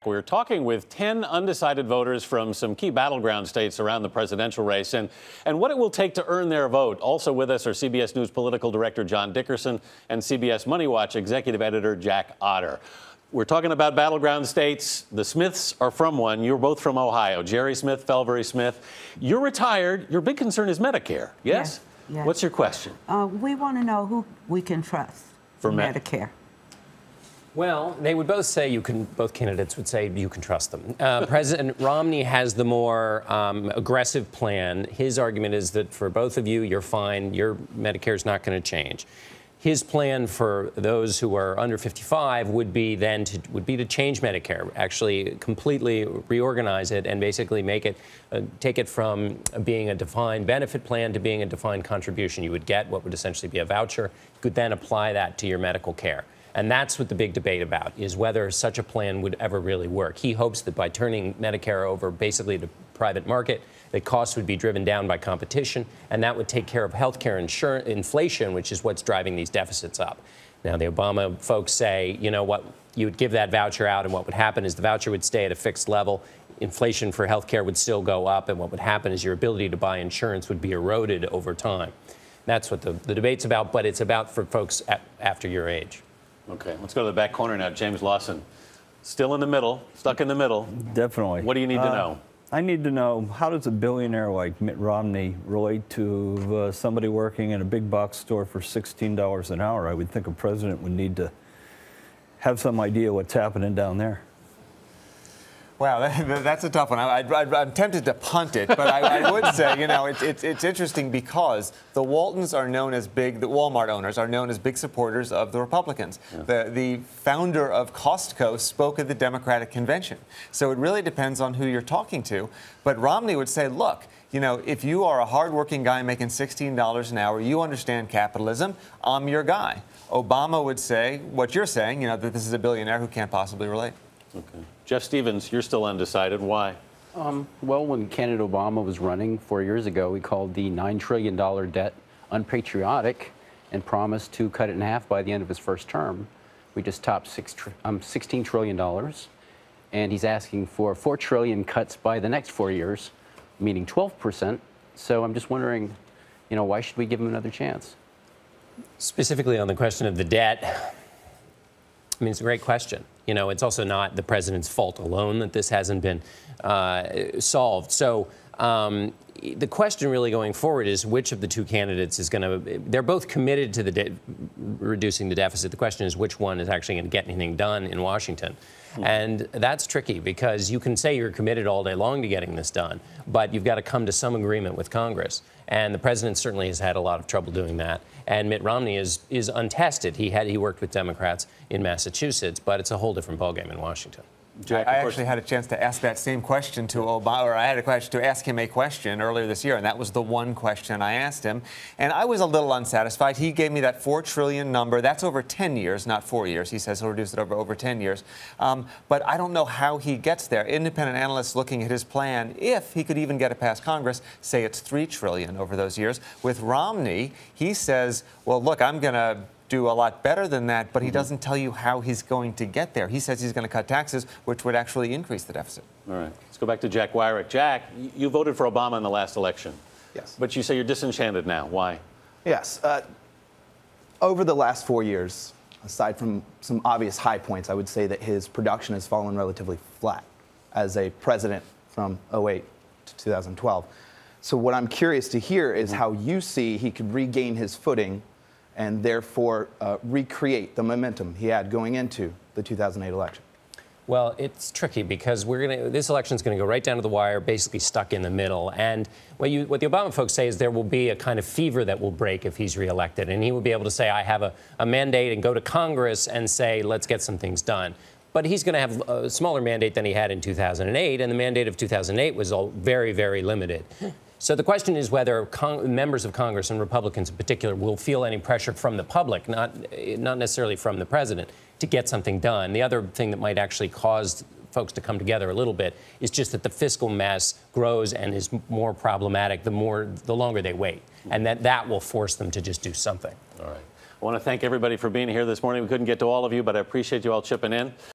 We're talking with 10 undecided voters from some key battleground states around the presidential race and what it will take to earn their vote. Also with us are CBS News political director John Dickerson and CBS Money Watch executive editor Jack Otter. We're talking about battleground states. The Smiths are from one. You're both from Ohio. Jerry Smith, Felvery Smith. You're retired. Your big concern is Medicare, yes? Yes. What's your question? We want to know who we can trust for Medicare. Well, they would both say both candidates would say you can trust them. President Romney has the more aggressive plan. His argument is that for both of you, you're fine. Your Medicare is not going to change. His plan for those who are under 55 would be to change Medicare, actually completely reorganize it and basically make it, take it from being a defined benefit plan to being a defined contribution. You would get what would essentially be a voucher. You could then apply that to your medical care. And that's what the big debate about is whether such a plan would ever really work. He hopes that by turning Medicare over basically to private market, the costs would be driven down by competition, and that would take care of healthcare inflation, which is what's driving these deficits up. Now, the Obama folks say, you know what, you would give that voucher out, and what would happen is the voucher would stay at a fixed level. Inflation for healthcare would still go up, and what would happen is your ability to buy insurance would be eroded over time. That's what the debate's about, but it's about for folks after your age. Okay, let's go to the back corner now. James Lawson, still in the middle, stuck in the middle. Definitely. What do you need to know? I need to know, how does a billionaire like Mitt Romney relate to somebody working in a big box store for $16 an hour? I would think a president would need to have some idea what's happening down there. Wow, that's a tough one. I'm tempted to punt it, but I would say, you know, it's interesting because the Waltons are known as the Walmart owners are known as big supporters of the Republicans. Yeah. The founder of Costco spoke at the Democratic convention. So it really depends on who you're talking to. But Romney would say, look, you know, if you are a hardworking guy making $16 an hour, you understand capitalism, I'm your guy. Obama would say what you're saying, you know, that this is a billionaire who can't possibly relate. Okay. Jeff Stevens, you're still undecided. Why? Well, when candidate Obama was running 4 years ago, he called the $9 trillion debt unpatriotic and promised to cut it in half by the end of his first term. We just topped $16 trillion, and he's asking for $4 trillion cuts by the next 4 years, meaning 12%. So I'm just wondering, you know, why should we give him another chance? Specifically on the question of the debt, I mean, it's a great question. You know, it's also not the president's fault alone that this hasn't been solved. So the question really going forward is which of the two candidates is going to, they're both committed to reducing the deficit. The question is which one is actually going to get anything done in Washington. And that's tricky because you can say you're committed all day long to getting this done, but you've got to come to some agreement with Congress. And the president certainly has had a lot of trouble doing that. And Mitt Romney is untested. He worked with Democrats in Massachusetts, but it's a whole different ballgame in Washington. Jack, I actually had a chance to ask that same question to Obama, or I had a question to ask him a question earlier this year, and that was the one question I asked him. And I was a little unsatisfied. He gave me that $4 trillion number. That's over 10 years, not 4 years. He says he'll reduce it over 10 years. But I don't know how he gets there. Independent analysts looking at his plan, if he could even get it past Congress, say it's $3 trillion over those years. With Romney, he says, well, look, I'm going to do a lot better than that, but he doesn't tell you how he's going to get there. He says he's going to cut taxes, which would actually increase the deficit. All right. Let's go back to Jack Wyrick. Jack, you voted for Obama in the last election. Yes. But you say you're disenchanted now. Why? Yes. Over the last 4 years, aside from some obvious high points, I would say that his production has fallen relatively flat as a president from 2008 to 2012. So what I'm curious to hear is how you see he could regain his footing and therefore recreate the momentum he had going into the 2008 election. Well, it's tricky because this election's going to go right down to the wire, basically stuck in the middle. And what the Obama folks say is there will be a kind of fever that will break if he's reelected. And he will be able to say, I have a mandate, and go to Congress and say, let's get some things done. But he's going to have a smaller mandate than he had in 2008. And the mandate of 2008 was all very, very limited. So the question is whether members of Congress, and Republicans in particular, will feel any pressure from the public, not necessarily from the president, to get something done. The other thing that might actually cause folks to come together a little bit is just that the fiscal mess grows and is more problematic the longer they wait, and that will force them to just do something. All right. I want to thank everybody for being here this morning. We couldn't get to all of you, but I appreciate you all chipping in.